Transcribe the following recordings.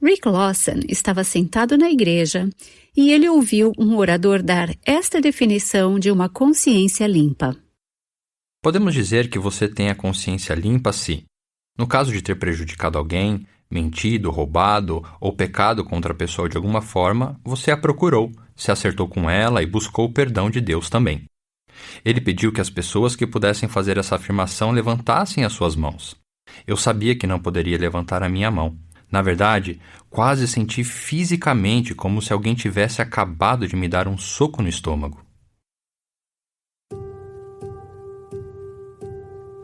Rick Lawson estava sentado na igreja e ele ouviu um orador dar esta definição de uma consciência limpa. Podemos dizer que você tem a consciência limpa se, no caso de ter prejudicado alguém, mentido, roubado ou pecado contra a pessoa de alguma forma, você a procurou, se acertou com ela e buscou o perdão de Deus também. Ele pediu que as pessoas que pudessem fazer essa afirmação levantassem as suas mãos. Eu sabia que não poderia levantar a minha mão. Na verdade, quase senti fisicamente como se alguém tivesse acabado de me dar um soco no estômago.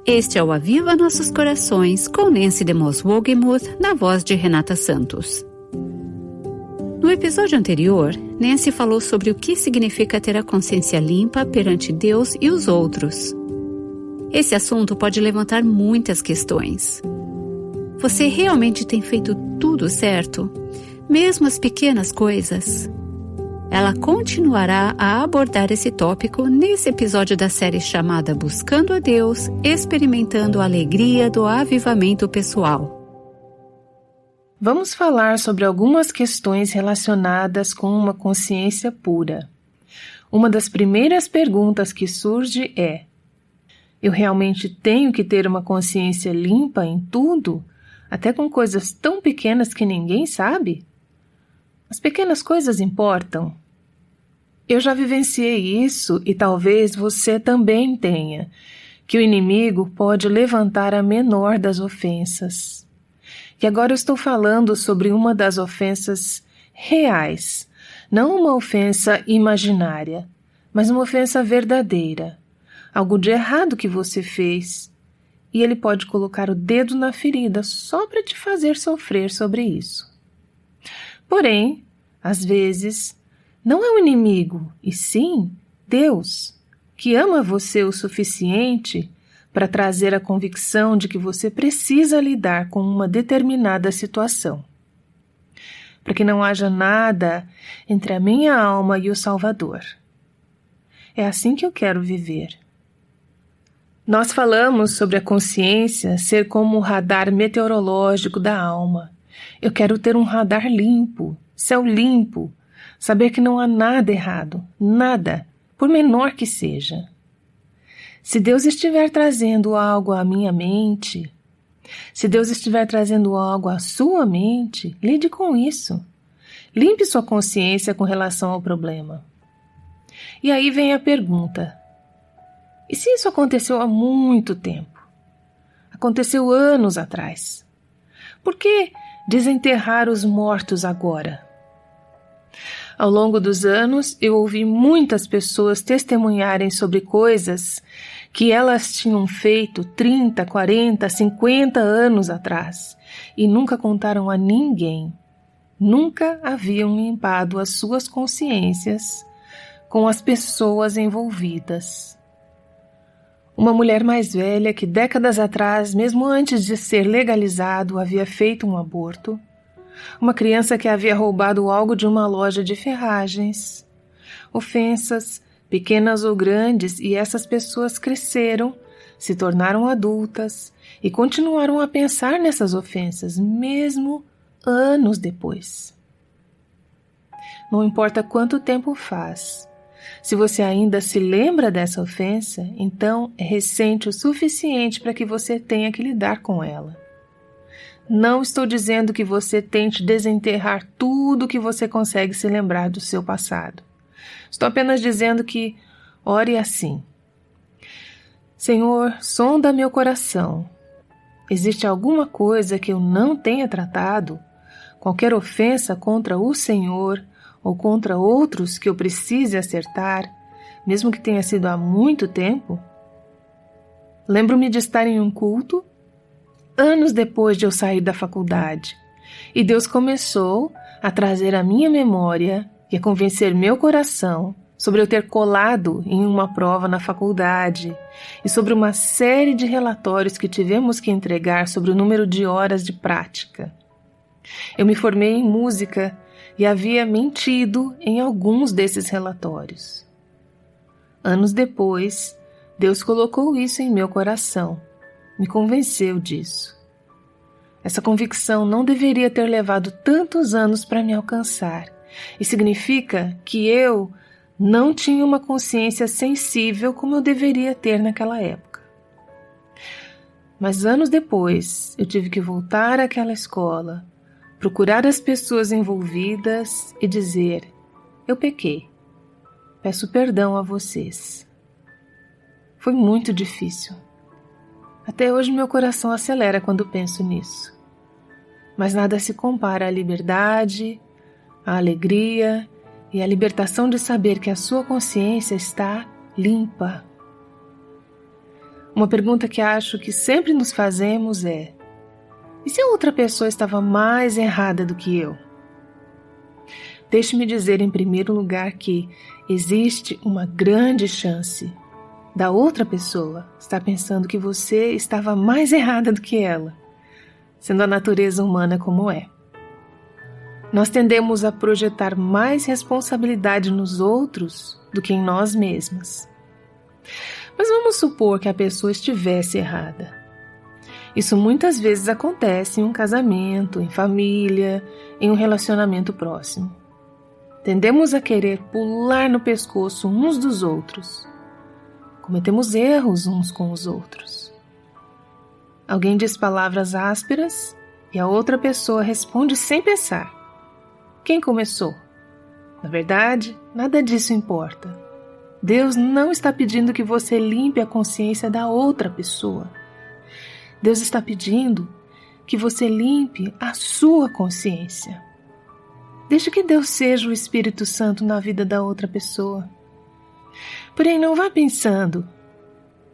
Este é o Aviva Nossos Corações, com Nancy DeMoss Wogemuth, na voz de Renata Santos. No episódio anterior, Nancy falou sobre o que significa ter a consciência limpa perante Deus e os outros. Esse assunto pode levantar muitas questões. Você realmente tem feito tudo certo? Mesmo as pequenas coisas? Ela continuará a abordar esse tópico nesse episódio da série chamada Buscando a Deus, experimentando a alegria do avivamento pessoal. Vamos falar sobre algumas questões relacionadas com uma consciência pura. Uma das primeiras perguntas que surge é: eu realmente tenho que ter uma consciência limpa em tudo, até com coisas tão pequenas que ninguém sabe? As pequenas coisas importam? Eu já vivenciei isso e talvez você também tenha, que o inimigo pode levantar a menor das ofensas. E agora eu estou falando sobre uma das ofensas reais, não uma ofensa imaginária, mas uma ofensa verdadeira, algo de errado que você fez, e ele pode colocar o dedo na ferida só para te fazer sofrer sobre isso. Porém, às vezes, não é o inimigo, e sim Deus, que ama você o suficiente para trazer a convicção de que você precisa lidar com uma determinada situação. Para que não haja nada entre a minha alma e o Salvador. É assim que eu quero viver. Nós falamos sobre a consciência ser como o radar meteorológico da alma. Eu quero ter um radar limpo, céu limpo, saber que não há nada errado, nada, por menor que seja. Se Deus estiver trazendo algo à minha mente, se Deus estiver trazendo algo à sua mente, lide com isso. Limpe sua consciência com relação ao problema. E aí vem a pergunta: e se isso aconteceu há muito tempo? Aconteceu anos atrás. Por que desenterrar os mortos agora? Ao longo dos anos, eu ouvi muitas pessoas testemunharem sobre coisas que elas tinham feito 30, 40, 50 anos atrás e nunca contaram a ninguém. Nunca haviam limpado as suas consciências com as pessoas envolvidas. Uma mulher mais velha que décadas atrás, mesmo antes de ser legalizado, havia feito um aborto. Uma criança que havia roubado algo de uma loja de ferragens. Ofensas, pequenas ou grandes, e essas pessoas cresceram, se tornaram adultas e continuaram a pensar nessas ofensas, mesmo anos depois. Não importa quanto tempo faz. Se você ainda se lembra dessa ofensa, então é recente o suficiente para que você tenha que lidar com ela. Não estou dizendo que você tente desenterrar tudo que você consegue se lembrar do seu passado. Estou apenas dizendo que ore assim: Senhor, sonda meu coração. Existe alguma coisa que eu não tenha tratado? Qualquer ofensa contra o Senhor ou contra outros que eu precise acertar, mesmo que tenha sido há muito tempo? Lembro-me de estar em um culto anos depois de eu sair da faculdade, e Deus começou a trazer à minha memória e a convencer meu coração sobre eu ter colado em uma prova na faculdade e sobre uma série de relatórios que tivemos que entregar sobre o número de horas de prática. Eu me formei em música e havia mentido em alguns desses relatórios. Anos depois, Deus colocou isso em meu coração. Me convenceu disso. Essa convicção não deveria ter levado tantos anos para me alcançar, e significa que eu não tinha uma consciência sensível como eu deveria ter naquela época. Mas anos depois, eu tive que voltar àquela escola, procurar as pessoas envolvidas e dizer: eu pequei, peço perdão a vocês. Foi muito difícil. Até hoje meu coração acelera quando penso nisso. Mas nada se compara à liberdade, à alegria e à libertação de saber que a sua consciência está limpa. Uma pergunta que acho que sempre nos fazemos é: e se a outra pessoa estava mais errada do que eu? Deixe-me dizer em primeiro lugar que existe uma grande chance da outra pessoa estar pensando que você estava mais errada do que ela, sendo a natureza humana como é. Nós tendemos a projetar mais responsabilidade nos outros do que em nós mesmas. Mas vamos supor que a pessoa estivesse errada. Isso muitas vezes acontece em um casamento, em família, em um relacionamento próximo. Tendemos a querer pular no pescoço uns dos outros. Cometemos erros uns com os outros. Alguém diz palavras ásperas e a outra pessoa responde sem pensar. Quem começou? Na verdade, nada disso importa. Deus não está pedindo que você limpe a consciência da outra pessoa. Deus está pedindo que você limpe a sua consciência. Deixe que Deus seja o Espírito Santo na vida da outra pessoa. Porém, não vá pensando: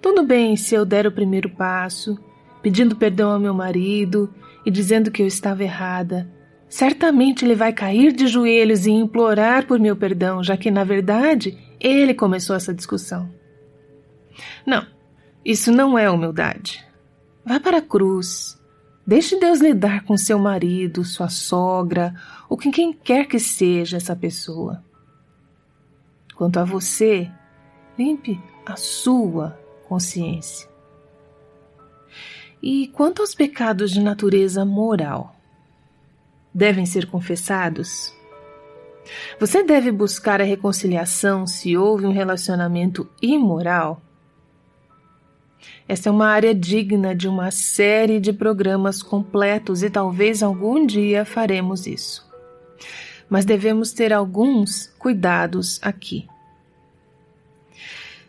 tudo bem se eu der o primeiro passo, pedindo perdão ao meu marido e dizendo que eu estava errada. Certamente ele vai cair de joelhos e implorar por meu perdão, já que, na verdade, ele começou essa discussão. Não, isso não é humildade. Vá para a cruz. Deixe Deus lidar com seu marido, sua sogra, ou com quem quer que seja essa pessoa. Quanto a você, limpe a sua consciência. E quanto aos pecados de natureza moral, devem ser confessados? Você deve buscar a reconciliação se houve um relacionamento imoral? Esta é uma área digna de uma série de programas completos e talvez algum dia faremos isso. Mas devemos ter alguns cuidados aqui.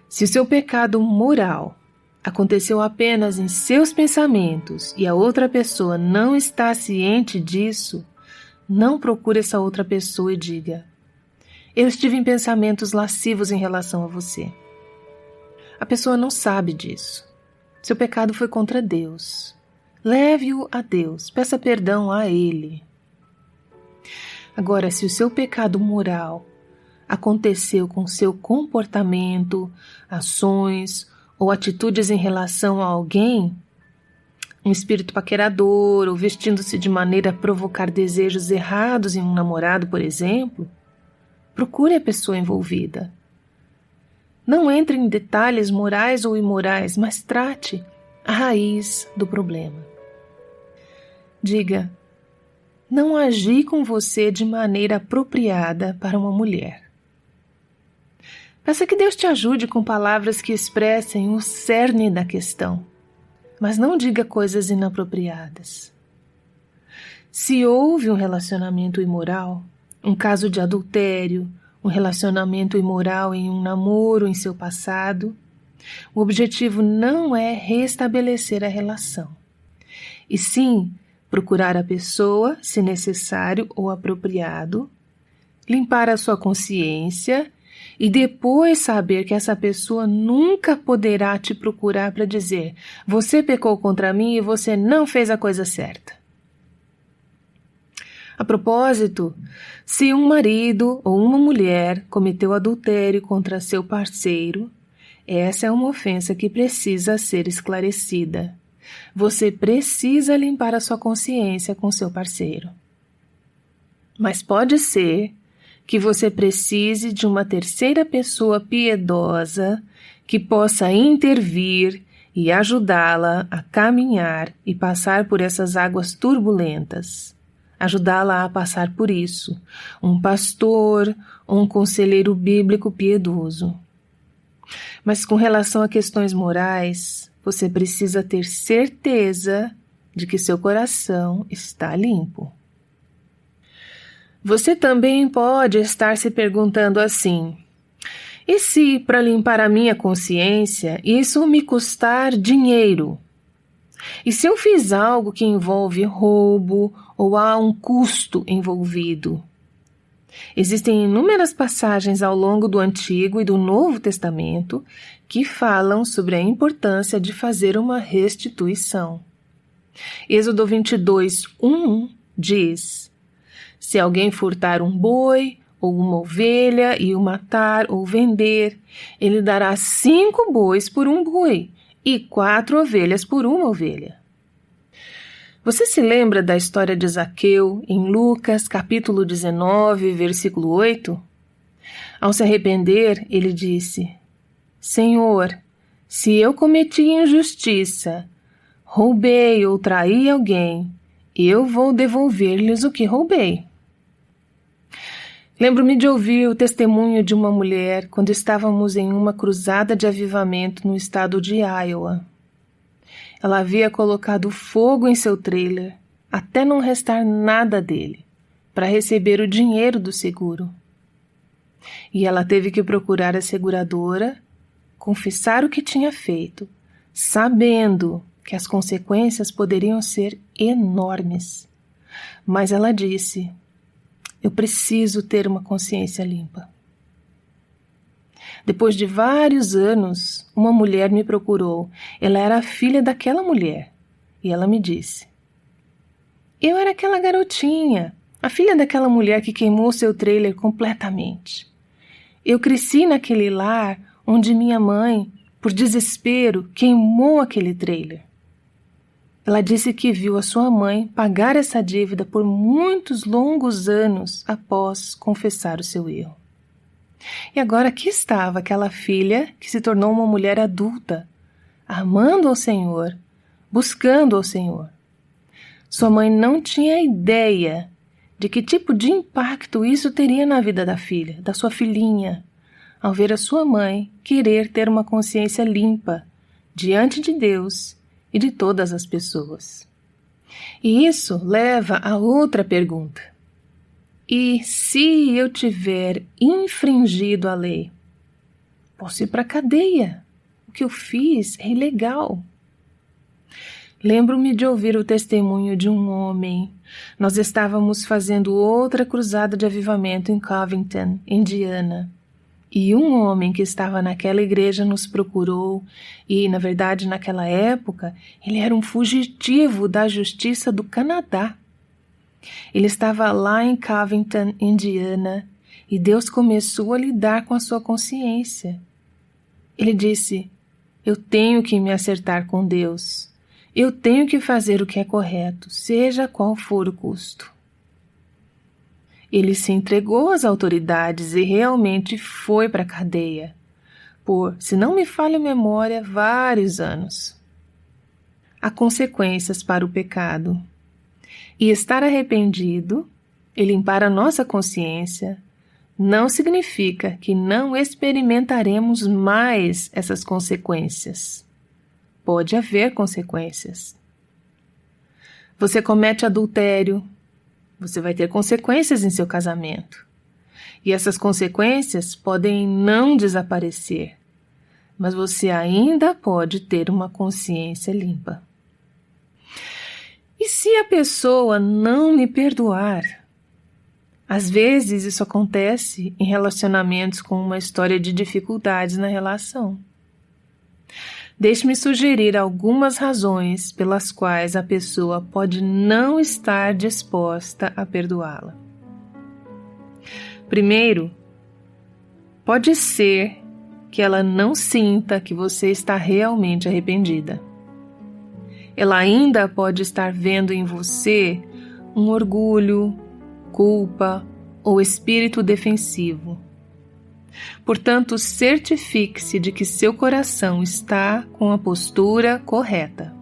Se o seu pecado moral aconteceu apenas em seus pensamentos e a outra pessoa não está ciente disso, não procure essa outra pessoa e diga: eu estive em pensamentos lascivos em relação a você. A pessoa não sabe disso. Seu pecado foi contra Deus. Leve-o a Deus, peça perdão a Ele. Agora, se o seu pecado moral aconteceu com seu comportamento, ações ou atitudes em relação a alguém, um espírito paquerador ou vestindo-se de maneira a provocar desejos errados em um namorado, por exemplo, procure a pessoa envolvida. Não entre em detalhes morais ou imorais, mas trate a raiz do problema. Diga: não agi com você de maneira apropriada para uma mulher. Peça que Deus te ajude com palavras que expressem o cerne da questão, mas não diga coisas inapropriadas. Se houve um relacionamento imoral, um caso de adultério, um relacionamento imoral em um namoro em seu passado, o objetivo não é restabelecer a relação, e sim procurar a pessoa, se necessário ou apropriado, limpar a sua consciência e depois saber que essa pessoa nunca poderá te procurar para dizer: você pecou contra mim e você não fez a coisa certa. A propósito, se um marido ou uma mulher cometeu adultério contra seu parceiro, essa é uma ofensa que precisa ser esclarecida. Você precisa limpar a sua consciência com seu parceiro. Mas pode ser que você precise de uma terceira pessoa piedosa que possa intervir e ajudá-la a caminhar e passar por essas águas turbulentas. Ajudá-la a passar por isso, um pastor ou um conselheiro bíblico piedoso. Mas com relação a questões morais, você precisa ter certeza de que seu coração está limpo. Você também pode estar se perguntando assim: e se, para limpar a minha consciência, isso me custar dinheiro? E se eu fiz algo que envolve roubo ou há um custo envolvido? Existem inúmeras passagens ao longo do Antigo e do Novo Testamento que falam sobre a importância de fazer uma restituição. Êxodo 22:1 diz: se alguém furtar um boi ou uma ovelha e o matar ou vender, ele dará 5 bois por um boi e 4 ovelhas por uma ovelha. Você se lembra da história de Zaqueu em Lucas, capítulo 19, versículo 8? Ao se arrepender, ele disse: Senhor, se eu cometi injustiça, roubei ou traí alguém, eu vou devolver-lhes o que roubei. Lembro-me de ouvir o testemunho de uma mulher quando estávamos em uma cruzada de avivamento no estado de Iowa. Ela havia colocado fogo em seu trailer até não restar nada dele, para receber o dinheiro do seguro. E ela teve que procurar a seguradora, confessar o que tinha feito, sabendo que as consequências poderiam ser enormes. Mas ela disse: eu preciso ter uma consciência limpa. Depois de vários anos, uma mulher me procurou. Ela era a filha daquela mulher. E ela me disse: eu era aquela garotinha, a filha daquela mulher que queimou seu trailer completamente. Eu cresci naquele lar onde minha mãe, por desespero, queimou aquele trailer. Ela disse que viu a sua mãe pagar essa dívida por muitos longos anos após confessar o seu erro. E agora aqui estava aquela filha que se tornou uma mulher adulta, amando ao Senhor, buscando ao Senhor. Sua mãe não tinha ideia de que tipo de impacto isso teria na vida da filha, da sua filhinha, ao ver a sua mãe querer ter uma consciência limpa diante de Deus e de todas as pessoas. E isso leva a outra pergunta. E se eu tiver infringido a lei? Posso ir para a cadeia. O que eu fiz é ilegal. Lembro-me de ouvir o testemunho de um homem. Nós estávamos fazendo outra cruzada de avivamento em Covington, Indiana. E um homem que estava naquela igreja nos procurou e, na verdade, naquela época, ele era um fugitivo da justiça do Canadá. Ele estava lá em Covington, Indiana, e Deus começou a lidar com a sua consciência. Ele disse: eu tenho que me acertar com Deus. Eu tenho que fazer o que é correto, seja qual for o custo. Ele se entregou às autoridades e realmente foi para a cadeia, por, se não me falha a memória, vários anos. Há consequências para o pecado. E estar arrependido e limpar a nossa consciência não significa que não experimentaremos mais essas consequências. Pode haver consequências. Você comete adultério, você vai ter consequências em seu casamento. E essas consequências podem não desaparecer, mas você ainda pode ter uma consciência limpa. E se a pessoa não me perdoar? Às vezes isso acontece em relacionamentos com uma história de dificuldades na relação. Deixe-me sugerir algumas razões pelas quais a pessoa pode não estar disposta a perdoá-la. Primeiro, pode ser que ela não sinta que você está realmente arrependida. Ela ainda pode estar vendo em você um orgulho, culpa ou espírito defensivo. Portanto, certifique-se de que seu coração está com a postura correta.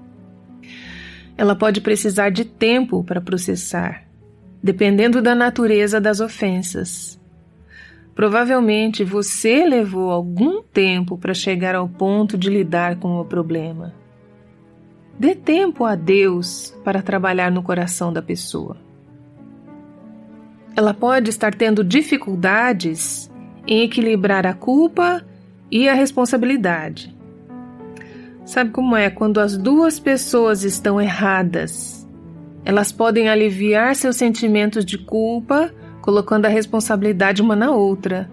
Ela pode precisar de tempo para processar, dependendo da natureza das ofensas. Provavelmente você levou algum tempo para chegar ao ponto de lidar com o problema. Dê tempo a Deus para trabalhar no coração da pessoa. Ela pode estar tendo dificuldades em equilibrar a culpa e a responsabilidade. Sabe como é quando as duas pessoas estão erradas? Elas podem aliviar seus sentimentos de culpa colocando a responsabilidade uma na outra.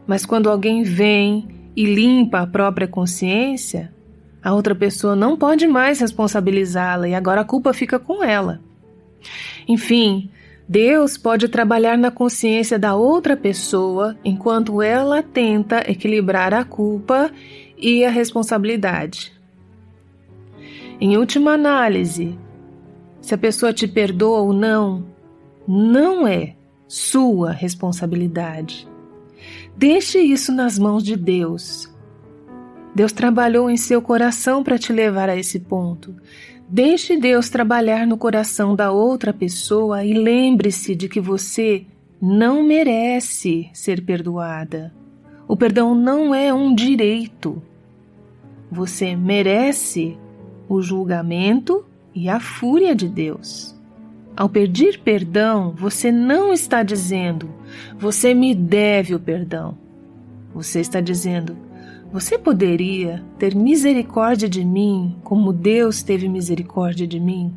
Mas quando alguém vem e limpa a própria consciência, a outra pessoa não pode mais responsabilizá-la e agora a culpa fica com ela. Enfim, Deus pode trabalhar na consciência da outra pessoa enquanto ela tenta equilibrar a culpa e a responsabilidade. Em última análise, se a pessoa te perdoa ou não, não é sua responsabilidade. Deixe isso nas mãos de Deus. Deus trabalhou em seu coração para te levar a esse ponto. Deixe Deus trabalhar no coração da outra pessoa e lembre-se de que você não merece ser perdoada. O perdão não é um direito. Você merece o julgamento e a fúria de Deus. Ao pedir perdão, você não está dizendo, você me deve o perdão. Você está dizendo, você poderia ter misericórdia de mim como Deus teve misericórdia de mim?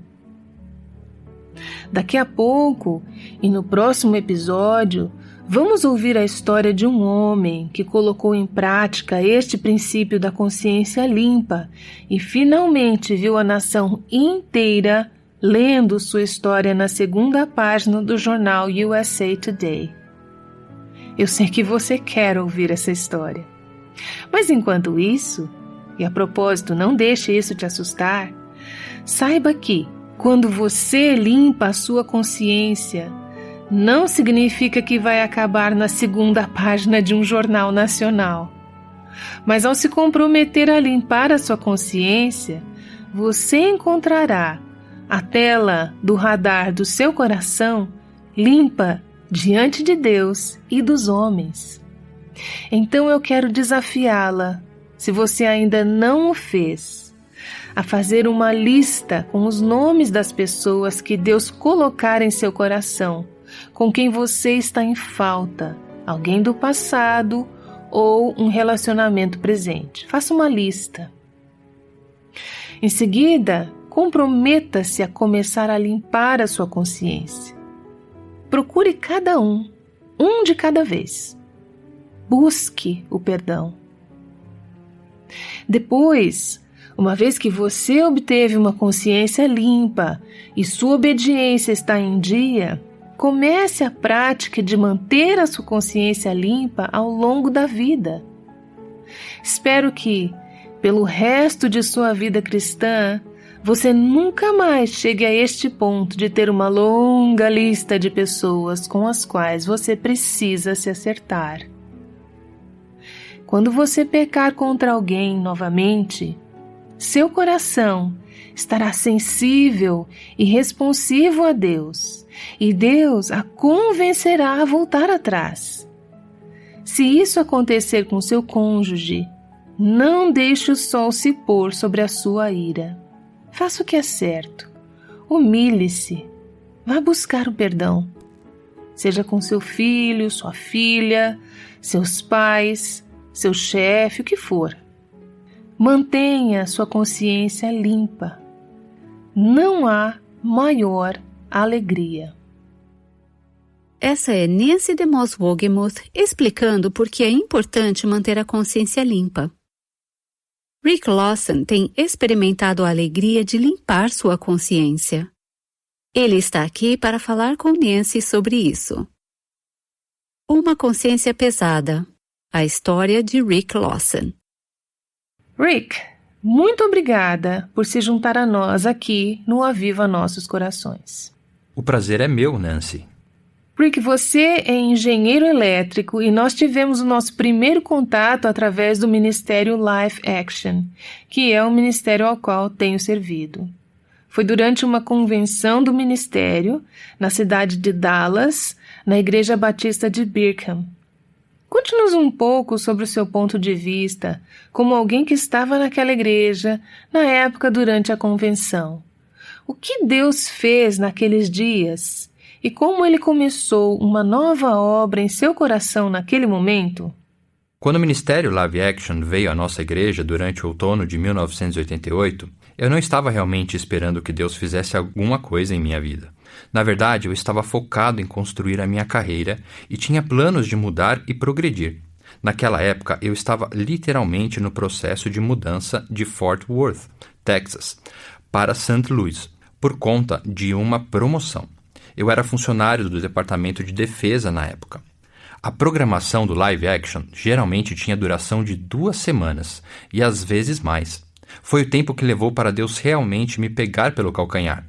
Daqui a pouco, e no próximo episódio, vamos ouvir a história de um homem que colocou em prática este princípio da consciência limpa e finalmente viu a nação inteira lendo sua história na segunda página do jornal USA Today. Eu sei que você quer ouvir essa história. Mas enquanto isso, e a propósito, não deixe isso te assustar, saiba que, quando você limpa a sua consciência, não significa que vai acabar na segunda página de um jornal nacional. Mas ao se comprometer a limpar a sua consciência, você encontrará a tela do radar do seu coração limpa diante de Deus e dos homens. Então eu quero desafiá-la, se você ainda não o fez, a fazer uma lista com os nomes das pessoas que Deus colocar em seu coração, com quem você está em falta, alguém do passado ou um relacionamento presente. Faça uma lista. Em seguida, comprometa-se a começar a limpar a sua consciência. Procure cada um de cada vez. Busque o perdão. Depois, uma vez que você obteve uma consciência limpa e sua obediência está em dia, comece a prática de manter a sua consciência limpa ao longo da vida. Espero que, pelo resto de sua vida cristã, você nunca mais chegue a este ponto de ter uma longa lista de pessoas com as quais você precisa se acertar. Quando você pecar contra alguém novamente, seu coração estará sensível e responsivo a Deus, e Deus a convencerá a voltar atrás. Se isso acontecer com seu cônjuge, não deixe o sol se pôr sobre a sua ira. Faça o que é certo. Humilhe-se. Vá buscar o perdão. Seja com seu filho, sua filha, seus pais, seu chefe, o que for. Mantenha sua consciência limpa. Não há maior alegria. Essa é Nancy DeMoss Wogemuth explicando por que é importante manter a consciência limpa. Rick Lawson tem experimentado a alegria de limpar sua consciência. Ele está aqui para falar com Nancy sobre isso. Uma consciência pesada. A história de Rick Lawson. Rick, muito obrigada por se juntar a nós aqui no Aviva Nossos Corações. O prazer é meu, Nancy. Rick, você é engenheiro elétrico e nós tivemos o nosso primeiro contato através do Ministério Life Action, que é o ministério ao qual tenho servido. Foi durante uma convenção do ministério, na cidade de Dallas, na Igreja Batista de Birkham. Conte-nos um pouco sobre o seu ponto de vista, como alguém que estava naquela igreja, na época durante a convenção. O que Deus fez naqueles dias? E como ele começou uma nova obra em seu coração naquele momento? Quando o Ministério Live Action veio à nossa igreja durante o outono de 1988, eu não estava realmente esperando que Deus fizesse alguma coisa em minha vida. Na verdade, eu estava focado em construir a minha carreira e tinha planos de mudar e progredir. Naquela época, eu estava literalmente no processo de mudança de Fort Worth, Texas, para St. Louis, por conta de uma promoção. Eu era funcionário do Departamento de Defesa na época. A programação do live action geralmente tinha duração de 2 semanas, e às vezes mais. Foi o tempo que levou para Deus realmente me pegar pelo calcanhar.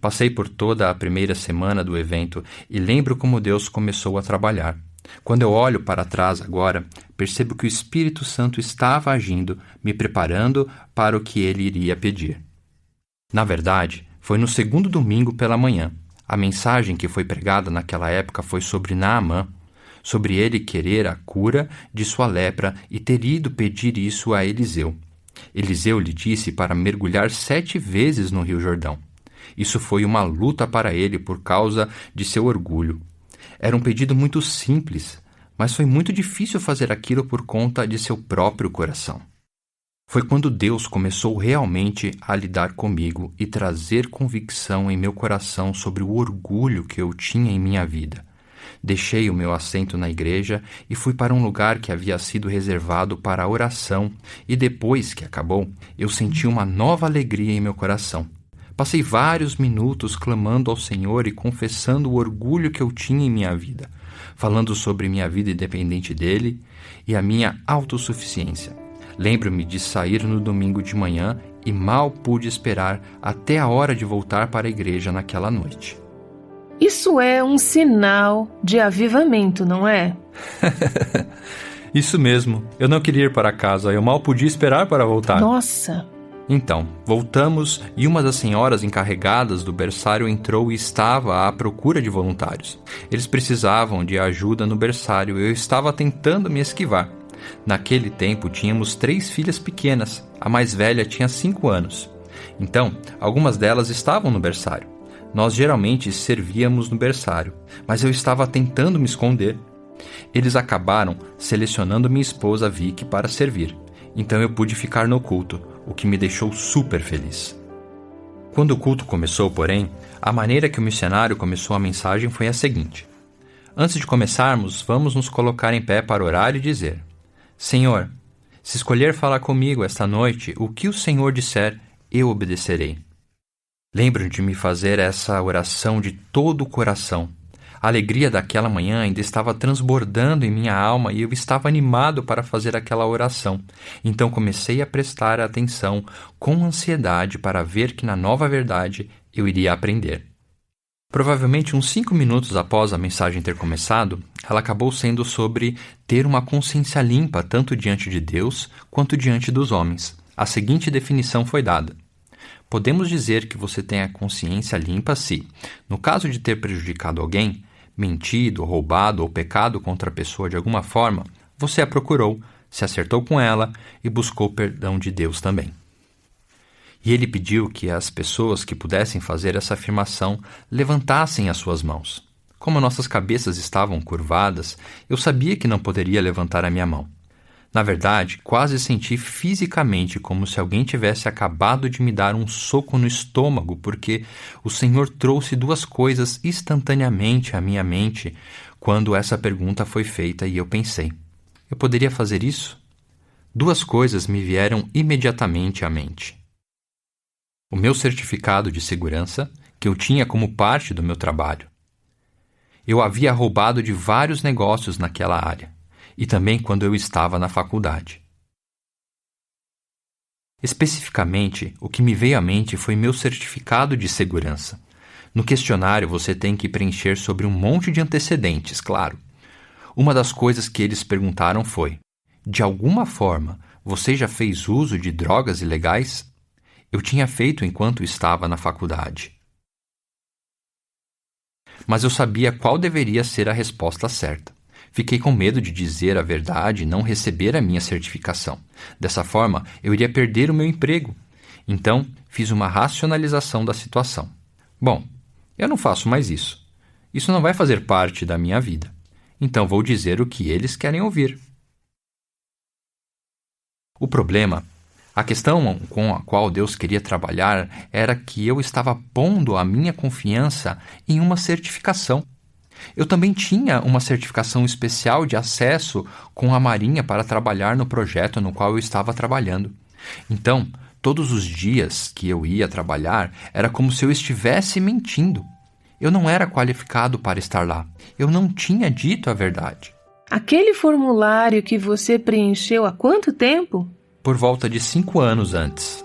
Passei por toda a primeira semana do evento e lembro como Deus começou a trabalhar. Quando eu olho para trás agora, percebo que o Espírito Santo estava agindo, me preparando para o que ele iria pedir. Na verdade, foi no segundo domingo pela manhã. A mensagem que foi pregada naquela época foi sobre Naamã, sobre ele querer a cura de sua lepra e ter ido pedir isso a Eliseu. Eliseu lhe disse para mergulhar 7 vezes no Rio Jordão. Isso foi uma luta para ele por causa de seu orgulho. Era um pedido muito simples, mas foi muito difícil fazer aquilo por conta de seu próprio coração. Foi quando Deus começou realmente a lidar comigo e trazer convicção em meu coração sobre o orgulho que eu tinha em minha vida. Deixei o meu assento na igreja e fui para um lugar que havia sido reservado para a oração, e depois que acabou, eu senti uma nova alegria em meu coração. Passei vários minutos clamando ao Senhor e confessando o orgulho que eu tinha em minha vida, falando sobre minha vida independente dele e a minha autossuficiência. Lembro-me de sair no domingo de manhã e mal pude esperar até a hora de voltar para a igreja naquela noite. Isso é um sinal de avivamento, não é? Isso mesmo. Eu não queria ir para casa, eu mal podia esperar para voltar. Nossa! Então, voltamos e uma das senhoras encarregadas do berçário entrou e estava à procura de voluntários. Eles precisavam de ajuda no berçário e eu estava tentando me esquivar. Naquele tempo tínhamos 3 filhas pequenas, a mais velha tinha 5 anos. Então, algumas delas estavam no berçário. Nós geralmente servíamos no berçário, mas eu estava tentando me esconder. Eles acabaram selecionando minha esposa Vicky para servir, então eu pude ficar no culto, o que me deixou super feliz. Quando o culto começou, porém, a maneira que o missionário começou a mensagem foi a seguinte: antes de começarmos, vamos nos colocar em pé para orar e dizer: Senhor, se escolher falar comigo esta noite, o que o Senhor disser, eu obedecerei. Lembro de me fazer essa oração de todo o coração. A alegria daquela manhã ainda estava transbordando em minha alma e eu estava animado para fazer aquela oração. Então comecei a prestar atenção com ansiedade para ver que na nova verdade eu iria aprender. Provavelmente uns 5 minutos após a mensagem ter começado, ela acabou sendo sobre ter uma consciência limpa tanto diante de Deus quanto diante dos homens. A seguinte definição foi dada: podemos dizer que você tem a consciência limpa se, no caso de ter prejudicado alguém, mentido, roubado ou pecado contra a pessoa de alguma forma, você a procurou, se acertou com ela e buscou perdão de Deus também. E ele pediu que as pessoas que pudessem fazer essa afirmação levantassem as suas mãos. Como nossas cabeças estavam curvadas, eu sabia que não poderia levantar a minha mão. Na verdade, quase senti fisicamente como se alguém tivesse acabado de me dar um soco no estômago, porque o Senhor trouxe 2 coisas instantaneamente à minha mente quando essa pergunta foi feita e eu pensei: eu poderia fazer isso? 2 coisas me vieram imediatamente à mente. O meu certificado de segurança, que eu tinha como parte do meu trabalho. Eu havia roubado de vários negócios naquela área, e também quando eu estava na faculdade. Especificamente, o que me veio à mente foi meu certificado de segurança. No questionário, você tem que preencher sobre um monte de antecedentes, claro. Uma das coisas que eles perguntaram foi: de alguma forma, você já fez uso de drogas ilegais? Eu tinha feito enquanto estava na faculdade. Mas eu sabia qual deveria ser a resposta certa. Fiquei com medo de dizer a verdade e não receber a minha certificação. Dessa forma, eu iria perder o meu emprego. Então, fiz uma racionalização da situação. Bom, eu não faço mais isso. Isso não vai fazer parte da minha vida. Então vou dizer o que eles querem ouvir. O problema, a questão com a qual Deus queria trabalhar era que eu estava pondo a minha confiança em uma certificação. Eu também tinha uma certificação especial de acesso com a Marinha para trabalhar no projeto no qual eu estava trabalhando. Então, todos os dias que eu ia trabalhar, era como se eu estivesse mentindo. Eu não era qualificado para estar lá. Eu não tinha dito a verdade. Aquele formulário que você preencheu há quanto tempo? Por volta de 5 anos antes.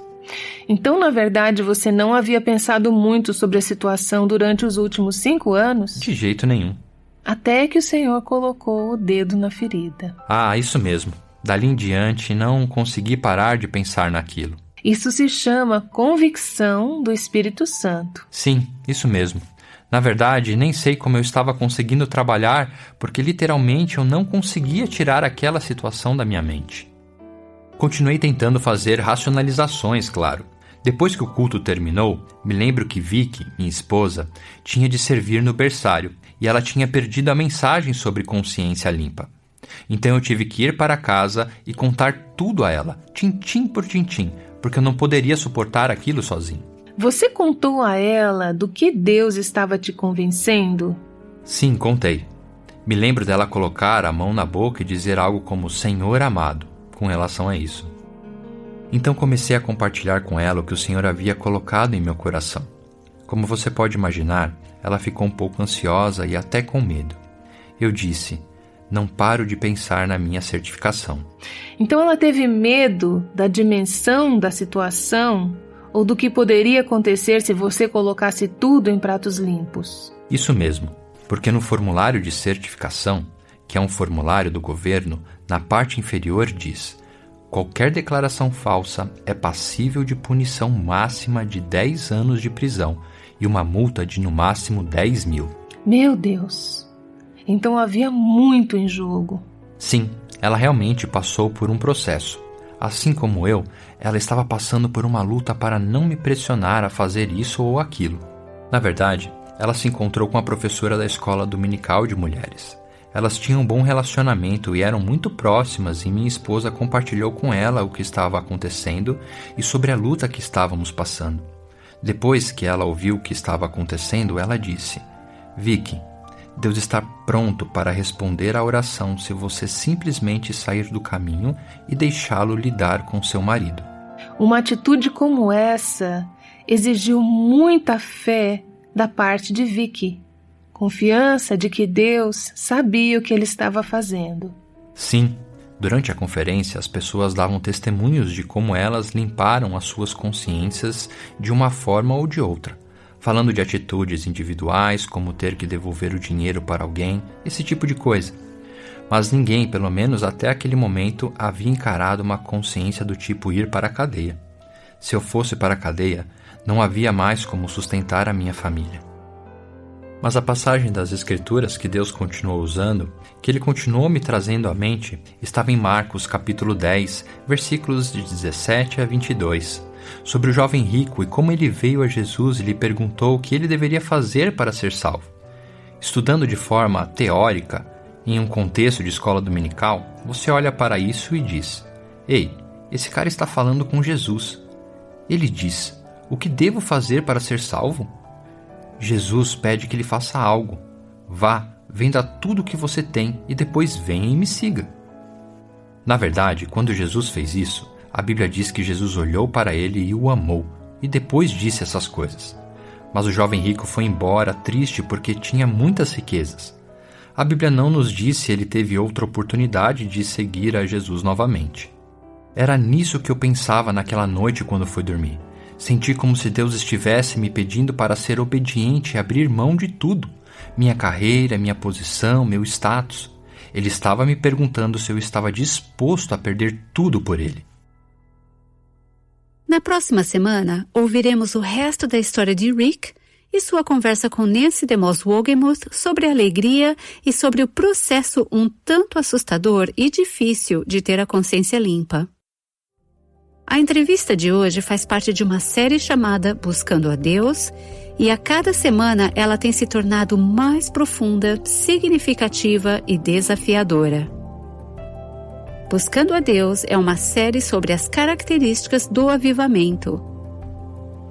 Então, na verdade, você não havia pensado muito sobre a situação durante os últimos 5 anos? De jeito nenhum. Até que o Senhor colocou o dedo na ferida. Ah, isso mesmo. Dali em diante, não consegui parar de pensar naquilo. Isso se chama convicção do Espírito Santo. Sim, isso mesmo. Na verdade, nem sei como eu estava conseguindo trabalhar, porque literalmente eu não conseguia tirar aquela situação da minha mente. Continuei tentando fazer racionalizações, claro. Depois que o culto terminou, me lembro que Vicky, minha esposa, tinha de servir no berçário e ela tinha perdido a mensagem sobre consciência limpa. Então eu tive que ir para casa e contar tudo a ela, tintim por tintim, porque eu não poderia suportar aquilo sozinho. Você contou a ela do que Deus estava te convencendo? Sim, contei. Me lembro dela colocar a mão na boca e dizer algo como Senhor amado, com relação a isso. Então comecei a compartilhar com ela o que o Senhor havia colocado em meu coração. Como você pode imaginar, ela ficou um pouco ansiosa e até com medo. Eu disse: não paro de pensar na minha certificação. Então ela teve medo da dimensão da situação ou do que poderia acontecer se você colocasse tudo em pratos limpos? Isso mesmo, porque no formulário de certificação, que é um formulário do governo, na parte inferior diz: qualquer declaração falsa é passível de punição máxima de 10 anos de prisão e uma multa de no máximo 10 mil. Meu Deus! Então havia muito em jogo. Sim, ela realmente passou por um processo. Assim como eu, ela estava passando por uma luta para não me pressionar a fazer isso ou aquilo. Na verdade, ela se encontrou com a professora da escola dominical de mulheres. Elas tinham um bom relacionamento e eram muito próximas e minha esposa compartilhou com ela o que estava acontecendo e sobre a luta que estávamos passando. Depois que ela ouviu o que estava acontecendo, ela disse: Vicky, Deus está pronto para responder à oração se você simplesmente sair do caminho e deixá-lo lidar com seu marido. Uma atitude como essa exigiu muita fé da parte de Vicky. Confiança de que Deus sabia o que ele estava fazendo. Sim, durante a conferência as pessoas davam testemunhos de como elas limparam as suas consciências de uma forma ou de outra, falando de atitudes individuais, como ter que devolver o dinheiro para alguém, esse tipo de coisa. Mas ninguém, pelo menos até aquele momento, havia encarado uma consciência do tipo ir para a cadeia. Se eu fosse para a cadeia, não havia mais como sustentar a minha família. Mas a passagem das Escrituras que Deus continuou usando, que Ele continuou me trazendo à mente, estava em Marcos capítulo 10, versículos de 17 a 22, sobre o jovem rico e como ele veio a Jesus e lhe perguntou o que ele deveria fazer para ser salvo. Estudando de forma teórica, em um contexto de escola dominical, você olha para isso e diz: Ei, esse cara está falando com Jesus. Ele diz: o que devo fazer para ser salvo? Jesus pede que ele faça algo. Vá, venda tudo o que você tem e depois venha e me siga. Na verdade, quando Jesus fez isso, a Bíblia diz que Jesus olhou para ele e o amou, e depois disse essas coisas. Mas o jovem rico foi embora triste porque tinha muitas riquezas. A Bíblia não nos diz se ele teve outra oportunidade de seguir a Jesus novamente. Era nisso que eu pensava naquela noite quando fui dormir. Senti como se Deus estivesse me pedindo para ser obediente e abrir mão de tudo. Minha carreira, minha posição, meu status. Ele estava me perguntando se eu estava disposto a perder tudo por ele. Na próxima semana, ouviremos o resto da história de Rick e sua conversa com Nancy DeMoss Wogemuth sobre a alegria e sobre o processo um tanto assustador e difícil de ter a consciência limpa. A entrevista de hoje faz parte de uma série chamada Buscando a Deus, e a cada semana ela tem se tornado mais profunda, significativa e desafiadora. Buscando a Deus é uma série sobre as características do avivamento.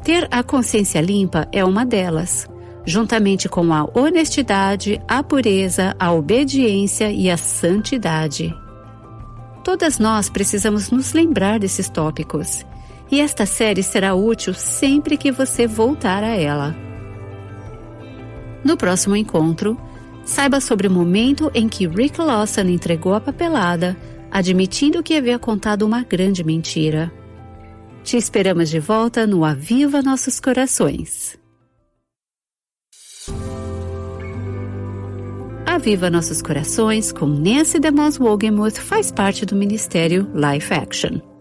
Ter a consciência limpa é uma delas, juntamente com a honestidade, a pureza, a obediência e a santidade. Todas nós precisamos nos lembrar desses tópicos, e esta série será útil sempre que você voltar a ela. No próximo encontro, saiba sobre o momento em que Rick Lawson entregou a papelada, admitindo que havia contado uma grande mentira. Te esperamos de volta no Aviva Nossos Corações. Aviva Nossos Corações com Nancy DeMoss Wogemuth faz parte do Ministério Life Action.